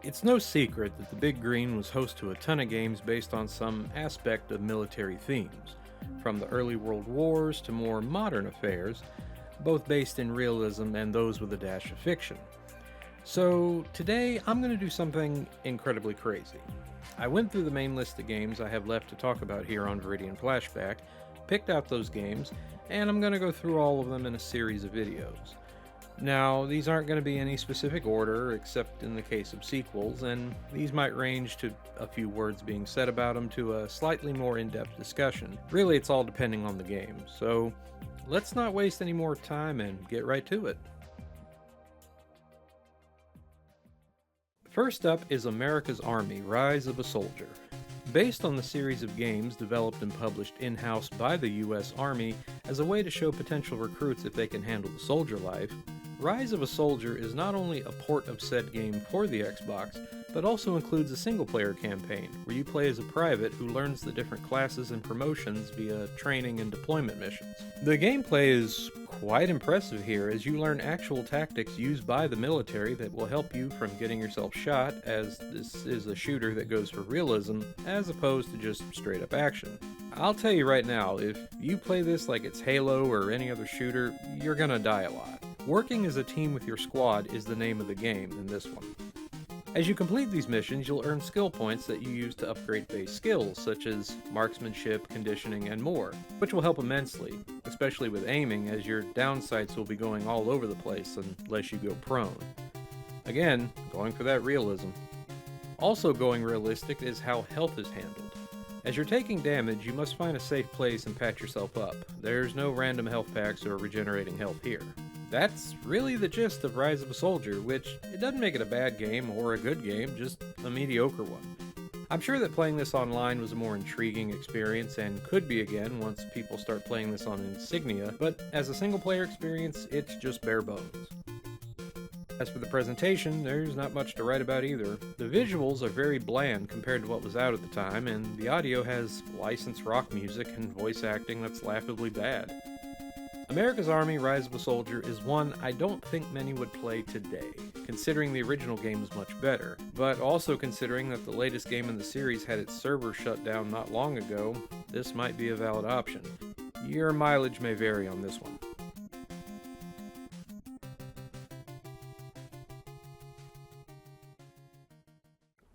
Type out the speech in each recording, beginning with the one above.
It's no secret that the Big Green was host to a ton of games based on some aspect of military themes, from the early World Wars to more modern affairs, both based in realism and those with a dash of fiction. So, today I'm going to do something incredibly crazy. I went through the main list of games I have left to talk about here on Viridian Flashback, picked out those games, and I'm going to go through all of them in a series of videos. Now, these aren't going to be any specific order, except in the case of sequels, and these might range to a few words being said about them to a slightly more in-depth discussion. Really, it's all depending on the game, so let's not waste any more time and get right to it. First up is America's Army: Rise of a Soldier. Based on the series of games developed and published in-house by the US Army as a way to show potential recruits if they can handle the soldier life, Rise of a Soldier is not only a port of said game for the Xbox, but also includes a single-player campaign, where you play as a private who learns the different classes and promotions via training and deployment missions. The gameplay is quite impressive here, as you learn actual tactics used by the military that will help you from getting yourself shot, as this is a shooter that goes for realism, as opposed to just straight-up action. I'll tell you right now, if you play this like it's Halo or any other shooter, you're gonna die a lot. Working as a team with your squad is the name of the game in this one. As you complete these missions, you'll earn skill points that you use to upgrade base skills, such as marksmanship, conditioning, and more, which will help immensely, especially with aiming, as your down sights will be going all over the place unless you go prone. Again, going for that realism. Also going realistic is how health is handled. As you're taking damage, you must find a safe place and patch yourself up. There's no random health packs or regenerating health here. That's really the gist of Rise of a Soldier, which it doesn't make it a bad game or a good game, just a mediocre one. I'm sure that playing this online was a more intriguing experience and could be again once people start playing this on Insignia, but as a single player experience, it's just bare bones. As for the presentation, there's not much to write about either. The visuals are very bland compared to what was out at the time, and the audio has licensed rock music and voice acting that's laughably bad. America's Army: Rise of a Soldier is one I don't think many would play today, considering the original game was much better, but also considering that the latest game in the series had its server shut down not long ago, this might be a valid option. Your mileage may vary on this one.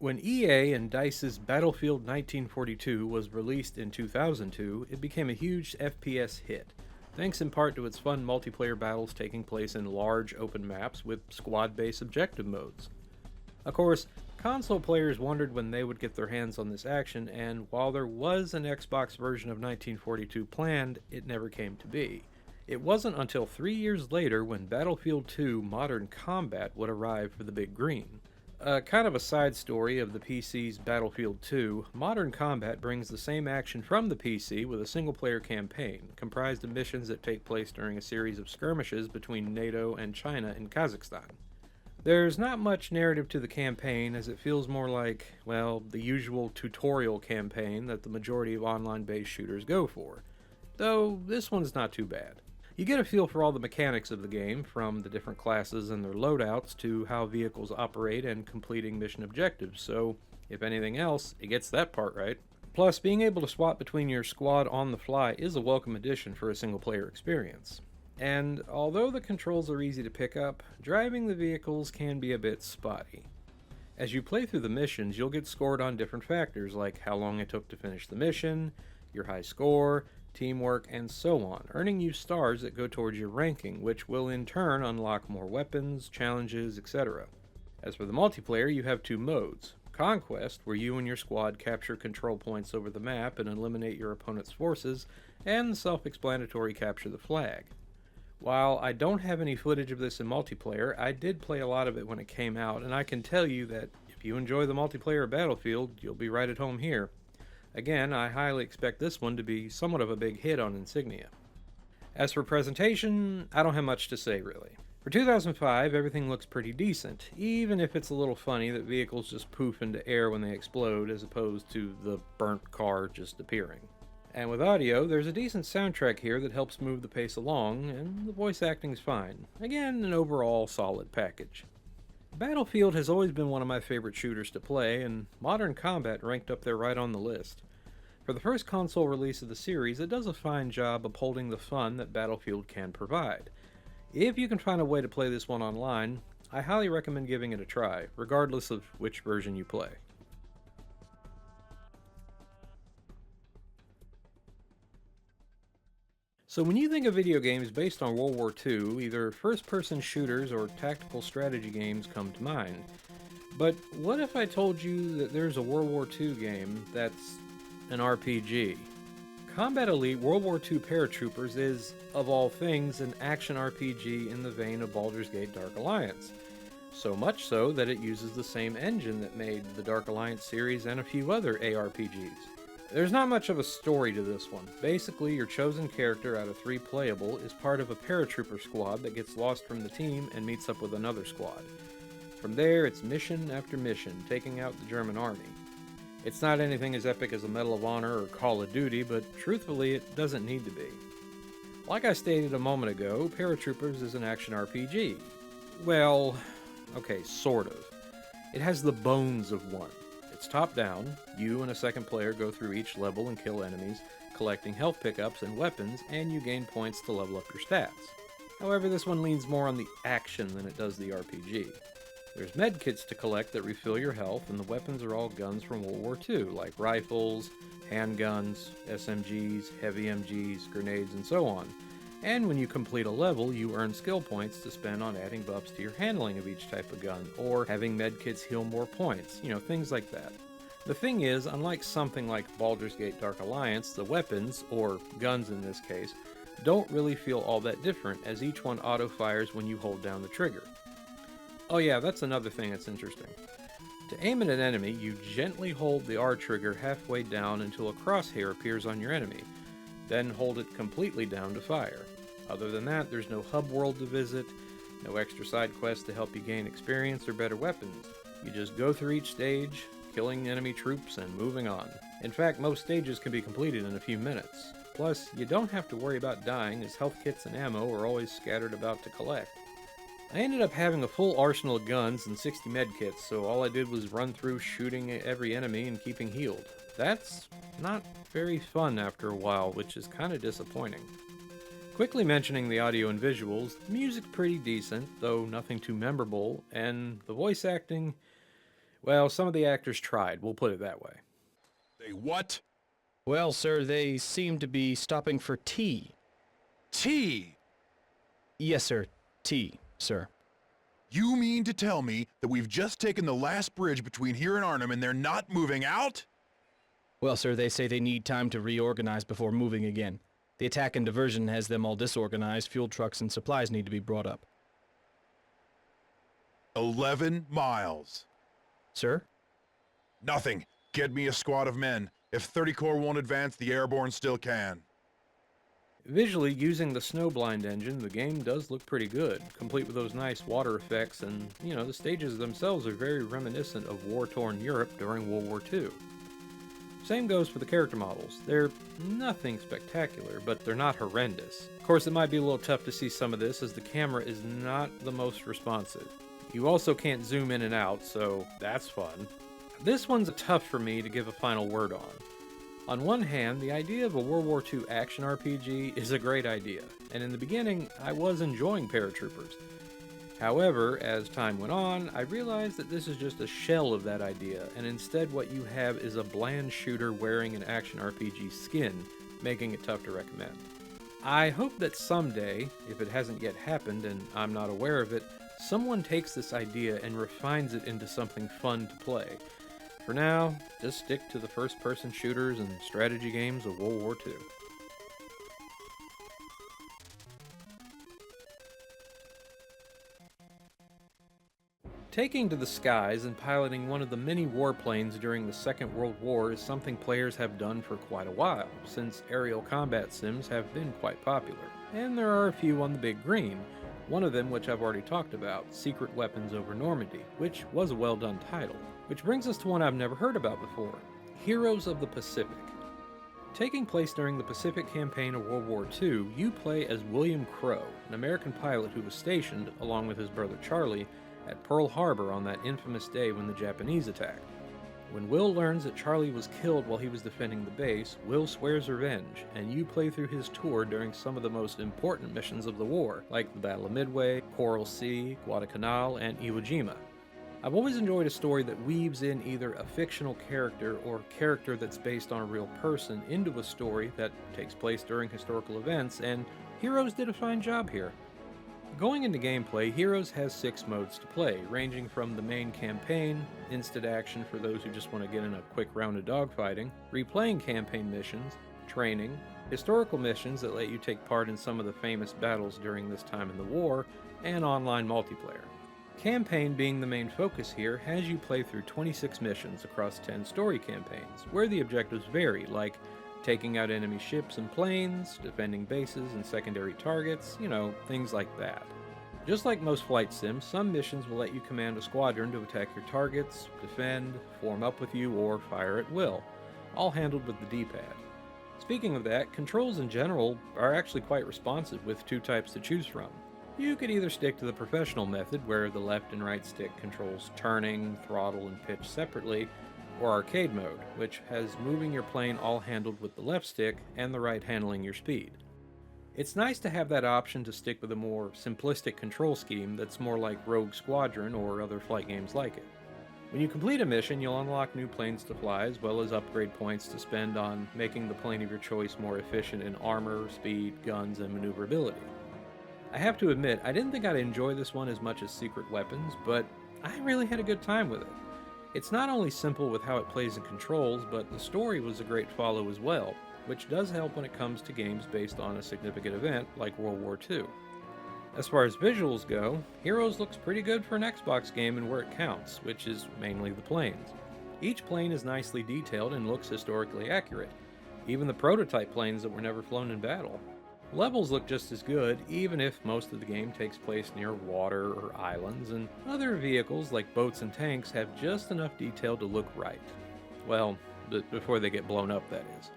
When EA and DICE's Battlefield 1942 was released in 2002, it became a huge FPS hit, thanks in part to its fun multiplayer battles taking place in large open maps with squad-based objective modes. Of course, console players wondered when they would get their hands on this action, and while there was an Xbox version of 1942 planned, it never came to be. It wasn't until 3 years later when Battlefield 2 Modern Combat would arrive for the Big Green. Kind of a side story of the PC's Battlefield 2, Modern Combat brings the same action from the PC with a single-player campaign, comprised of missions that take place during a series of skirmishes between NATO and China in Kazakhstan. There's not much narrative to the campaign, as it feels more like, well, the usual tutorial campaign that the majority of online-based shooters go for, though this one's not too bad. You get a feel for all the mechanics of the game, from the different classes and their loadouts to how vehicles operate and completing mission objectives, so if anything else, it gets that part right. Plus, being able to swap between your squad on the fly is a welcome addition for a single player experience. And although the controls are easy to pick up, driving the vehicles can be a bit spotty. As you play through the missions, you'll get scored on different factors like how long it took to finish the mission, your high score, teamwork, and so on, earning you stars that go towards your ranking, which will in turn unlock more weapons, challenges, etc. As for the multiplayer, you have two modes: Conquest, where you and your squad capture control points over the map and eliminate your opponent's forces, and self-explanatory Capture the Flag. While I don't have any footage of this in multiplayer, I did play a lot of it when it came out, and I can tell you that if you enjoy the multiplayer of Battlefield, you'll be right at home here. Again, I highly expect this one to be somewhat of a big hit on Insignia. As for presentation, I don't have much to say really. For 2005, everything looks pretty decent, even if it's a little funny that vehicles just poof into air when they explode as opposed to the burnt car just appearing. And with audio, there's a decent soundtrack here that helps move the pace along, and the voice acting's fine. Again, an overall solid package. Battlefield has always been one of my favorite shooters to play, and Modern Combat ranked up there right on the list. For the first console release of the series, it does a fine job upholding the fun that Battlefield can provide. If you can find a way to play this one online, I highly recommend giving it a try, regardless of which version you play. So when you think of video games based on World War II, either first-person shooters or tactical strategy games come to mind. But what if I told you that there's a World War II game that's an RPG? Combat Elite World War II Paratroopers is, of all things, an action RPG in the vein of Baldur's Gate Dark Alliance. So much so that it uses the same engine that made the Dark Alliance series and a few other ARPGs. There's not much of a story to this one. Basically, your chosen character out of 3 playable is part of a paratrooper squad that gets lost from the team and meets up with another squad. From there, it's mission after mission, taking out the German army. It's not anything as epic as a Medal of Honor or Call of Duty, but truthfully, it doesn't need to be. Like I stated a moment ago, Paratroopers is an action RPG. Well, okay, sort of. It has the bones of one. It's top-down. You and a second player go through each level and kill enemies, collecting health pickups and weapons, and you gain points to level up your stats. However, this one leans more on the action than it does the RPG. There's medkits to collect that refill your health, and the weapons are all guns from World War II, like rifles, handguns, SMGs, heavy MGs, grenades, and so on. And when you complete a level, you earn skill points to spend on adding buffs to your handling of each type of gun, or having medkits heal more points, things like that. The thing is, unlike something like Baldur's Gate Dark Alliance, the weapons, or guns in this case, don't really feel all that different, as each one auto-fires when you hold down the trigger. Oh yeah, that's another thing that's interesting. To aim at an enemy, you gently hold the R trigger halfway down until a crosshair appears on your enemy, then hold it completely down to fire. Other than that, there's no hub world to visit, no extra side quests to help you gain experience or better weapons. You just go through each stage, killing enemy troops and moving on. In fact, most stages can be completed in a few minutes. Plus, you don't have to worry about dying, as health kits and ammo are always scattered about to collect. I ended up having a full arsenal of guns and 60 medkits, so all I did was run through shooting every enemy and keeping healed. That's not very fun after a while, which is kind of disappointing. Quickly mentioning the audio and visuals, the music's pretty decent, though nothing too memorable, and the voice acting, well, some of the actors tried, we'll put it that way. They what? Well, sir, they seem to be stopping for tea. Tea? Yes, sir. Tea, sir. You mean to tell me that we've just taken the last bridge between here and Arnhem and they're not moving out? Well, sir, they say they need time to reorganize before moving again. The attack and diversion has them all disorganized. Fuel trucks and supplies need to be brought up. 11 miles. Sir? Nothing. Get me a squad of men. If 30 Corps won't advance, the airborne still can. Visually, using the Snowblind engine, the game does look pretty good, complete with those nice water effects, and, the stages themselves are very reminiscent of war-torn Europe during World War II. Same goes for the character models. They're nothing spectacular, but they're not horrendous. Of course, it might be a little tough to see some of this, as the camera is not the most responsive. You also can't zoom in and out, so that's fun. This one's tough for me to give a final word on. On one hand, the idea of a World War II action RPG is a great idea, and in the beginning, I was enjoying Paratroopers. However, as time went on, I realized that this is just a shell of that idea, and instead what you have is a bland shooter wearing an action RPG skin, making it tough to recommend. I hope that someday, if it hasn't yet happened and I'm not aware of it, someone takes this idea and refines it into something fun to play. For now, just stick to the first-person shooters and strategy games of World War II. Taking to the skies and piloting one of the many warplanes during the Second World War is something players have done for quite a while, since aerial combat sims have been quite popular. And there are a few on the big green, one of them which I've already talked about, Secret Weapons over Normandy, which was a well-done title. Which brings us to one I've never heard about before, Heroes of the Pacific. Taking place during the Pacific Campaign of World War II, you play as William Crowe, an American pilot who was stationed, along with his brother Charlie, at Pearl Harbor on that infamous day when the Japanese attacked. When Will learns that Charlie was killed while he was defending the base, Will swears revenge, and you play through his tour during some of the most important missions of the war, like the Battle of Midway, Coral Sea, Guadalcanal, and Iwo Jima. I've always enjoyed a story that weaves in either a fictional character or a character that's based on a real person into a story that takes place during historical events, and Heroes did a fine job here. Going into gameplay, Heroes has 6 modes to play, ranging from the main campaign, instant action for those who just want to get in a quick round of dogfighting, replaying campaign missions, training, historical missions that let you take part in some of the famous battles during this time in the war, and online multiplayer. Campaign being the main focus here has you play through 26 missions across 10 story campaigns, where the objectives vary, like taking out enemy ships and planes, defending bases and secondary targets, things like that. Just like most flight sims, some missions will let you command a squadron to attack your targets, defend, form up with you, or fire at will, all handled with the D-pad. Speaking of that, controls in general are actually quite responsive with 2 types to choose from. You could either stick to the professional method, where the left and right stick controls turning, throttle, and pitch separately, or arcade mode, which has moving your plane all handled with the left stick and the right handling your speed. It's nice to have that option to stick with a more simplistic control scheme that's more like Rogue Squadron or other flight games like it. When you complete a mission, you'll unlock new planes to fly, as well as upgrade points to spend on making the plane of your choice more efficient in armor, speed, guns, and maneuverability. I have to admit, I didn't think I'd enjoy this one as much as Secret Weapons, but I really had a good time with it. It's not only simple with how it plays and controls, but the story was a great follow as well, which does help when it comes to games based on a significant event like World War II. As far as visuals go, Heroes looks pretty good for an Xbox game and where it counts, which is mainly the planes. Each plane is nicely detailed and looks historically accurate, even the prototype planes that were never flown in battle. Levels look just as good, even if most of the game takes place near water or islands, and other vehicles like boats and tanks have just enough detail to look right. Well, before they get blown up, that is.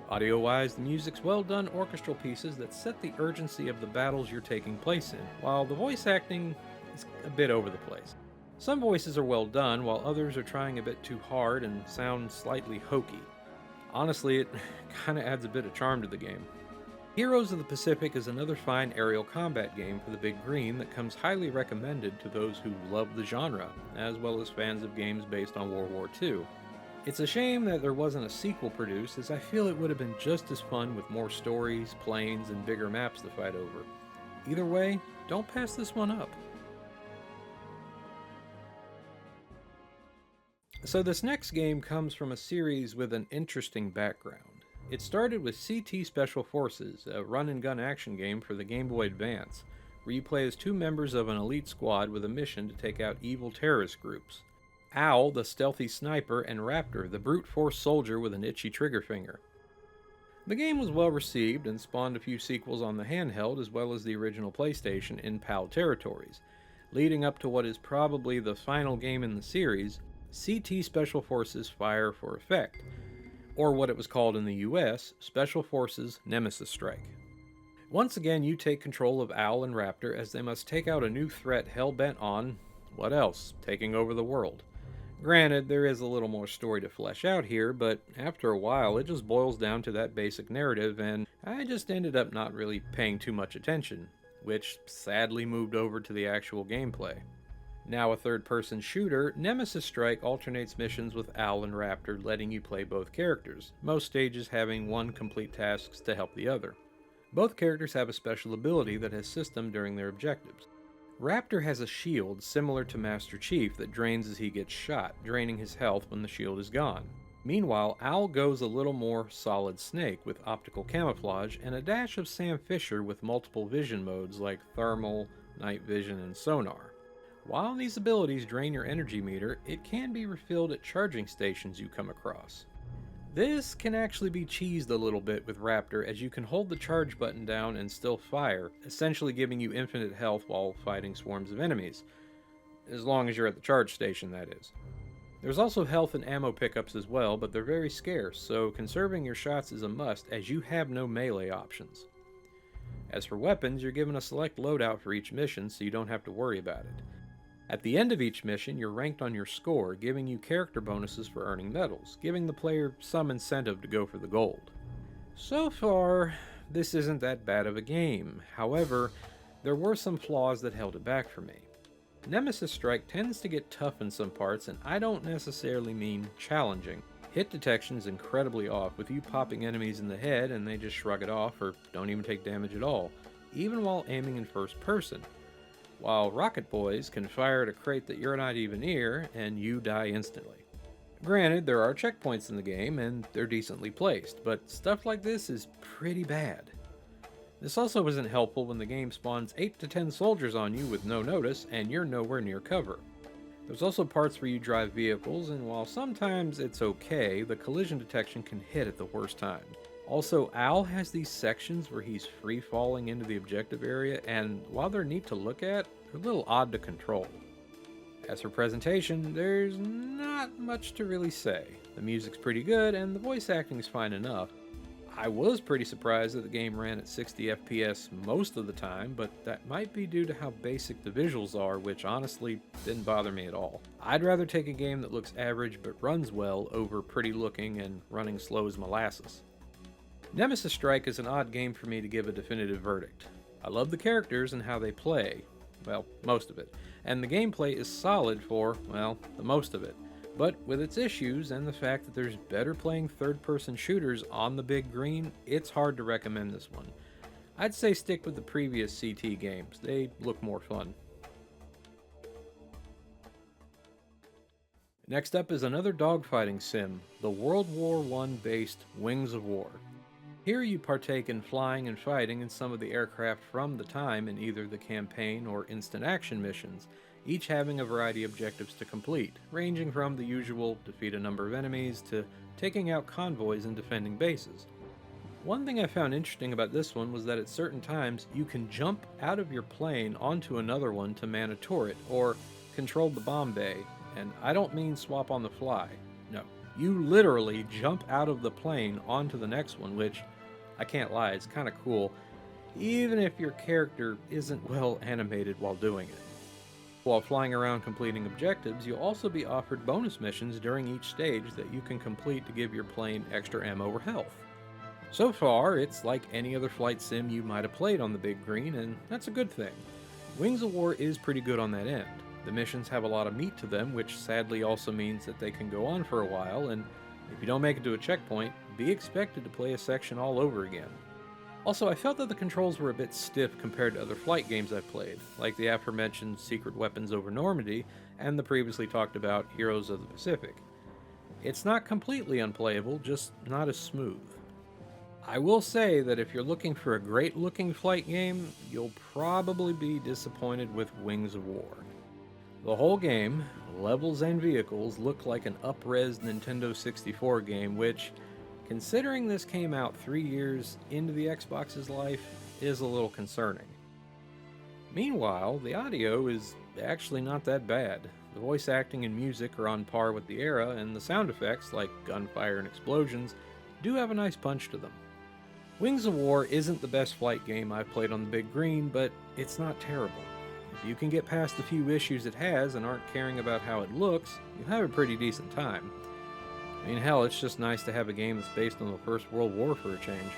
Audio-wise, the music's well-done orchestral pieces that set the urgency of the battles you're taking place in, while the voice acting is a bit over the place. Some voices are well done, while others are trying a bit too hard and sound slightly hokey. Honestly, it kinda adds a bit of charm to the game. Heroes of the Pacific is another fine aerial combat game for the big green that comes highly recommended to those who love the genre, as well as fans of games based on World War II. It's a shame that there wasn't a sequel produced, as I feel it would have been just as fun with more stories, planes, and bigger maps to fight over. Either way, don't pass this one up. So this next game comes from a series with an interesting background. It started with CT Special Forces, a run-and-gun action game for the Game Boy Advance, where you play as 2 members of an elite squad with a mission to take out evil terrorist groups. Owl, the stealthy sniper, and Raptor, the brute force soldier with an itchy trigger finger. The game was well received and spawned a few sequels on the handheld as well as the original PlayStation in PAL territories, leading up to what is probably the final game in the series, CT Special Forces Fire for Effect, or what it was called in the US, Special Forces Nemesis Strike. Once again, you take control of Owl and Raptor as they must take out a new threat hell-bent on, what else, taking over the world. Granted, there is a little more story to flesh out here, but after a while it just boils down to that basic narrative, and I just ended up not really paying too much attention, which sadly moved over to the actual gameplay. Now a third-person shooter, Nemesis Strike alternates missions with Owl and Raptor, letting you play both characters, most stages having one complete tasks to help the other. Both characters have a special ability that assists them during their objectives. Raptor has a shield similar to Master Chief that drains as he gets shot, draining his health when the shield is gone. Meanwhile, Owl goes a little more Solid Snake with optical camouflage and a dash of Sam Fisher with multiple vision modes like thermal, night vision, and sonar. While these abilities drain your energy meter, it can be refilled at charging stations you come across. This can actually be cheesed a little bit with Raptor, as you can hold the charge button down and still fire, essentially giving you infinite health while fighting swarms of enemies. As long as you're at the charge station, that is. There's also health and ammo pickups as well, but they're very scarce, so conserving your shots is a must as you have no melee options. As for weapons, you're given a select loadout for each mission, so you don't have to worry about it. At the end of each mission, you're ranked on your score, giving you character bonuses for earning medals, giving the player some incentive to go for the gold. So far, this isn't that bad of a game. However, there were some flaws that held it back for me. Nemesis Strike tends to get tough in some parts, and I don't necessarily mean challenging. Hit detection is incredibly off, with you popping enemies in the head and they just shrug it off or don't even take damage at all, even while aiming in first person. While Rocket Boys can fire at a crate that you're not even near and you die instantly. Granted, there are checkpoints in the game and they're decently placed, but stuff like this is pretty bad. This also isn't helpful when the game spawns 8 to 10 soldiers on you with no notice and you're nowhere near cover. There's also parts where you drive vehicles, and while sometimes it's okay, the collision detection can hit at the worst time. Also, Al has these sections where he's free falling into the objective area, and while they're neat to look at, they're a little odd to control. As for presentation, there's not much to really say. The music's pretty good, and the voice acting's fine enough. I was pretty surprised that the game ran at 60 FPS most of the time, but that might be due to how basic the visuals are, which honestly didn't bother me at all. I'd rather take a game that looks average but runs well over pretty looking and running slow as molasses. Nemesis Strike is an odd game for me to give a definitive verdict. I love the characters and how they play, well, most of it, and the gameplay is solid for, well, the most of it. But with its issues and the fact that there's better playing third-person shooters on the big green, it's hard to recommend this one. I'd say stick with the previous CT games, they look more fun. Next up is another dogfighting sim, the World War I based Wings of War. Here you partake in flying and fighting in some of the aircraft from the time in either the campaign or instant action missions, each having a variety of objectives to complete, ranging from the usual defeat a number of enemies to taking out convoys and defending bases. One thing I found interesting about this one was that at certain times you can jump out of your plane onto another one to man a turret or control the bomb bay, and I don't mean swap on the fly. No, you literally jump out of the plane onto the next one, which, I can't lie, it's kinda cool, even if your character isn't well animated while doing it. While flying around completing objectives, you'll also be offered bonus missions during each stage that you can complete to give your plane extra ammo or health. So far, it's like any other flight sim you might have played on the big green, and that's a good thing. Wings of War is pretty good on that end. The missions have a lot of meat to them, which sadly also means that they can go on for a while, and if you don't make it to a checkpoint, be expected to play a section all over again. Also, I felt that the controls were a bit stiff compared to other flight games I've played, like the aforementioned Secret Weapons over Normandy and the previously talked about Heroes of the Pacific. It's not completely unplayable, just not as smooth. I will say that if you're looking for a great looking flight game, you'll probably be disappointed with Wings of War. The whole game, levels and vehicles, look like an up-res Nintendo 64 game, which, considering this came out 3 years into the Xbox's life, is a little concerning. Meanwhile, the audio is actually not that bad. The voice acting and music are on par with the era, and the sound effects, like gunfire and explosions, do have a nice punch to them. Wings of War isn't the best flight game I've played on the big green, but it's not terrible. If you can get past the few issues it has and aren't caring about how it looks, you'll have a pretty decent time. I mean, hell, it's just nice to have a game that's based on the First World War for a change.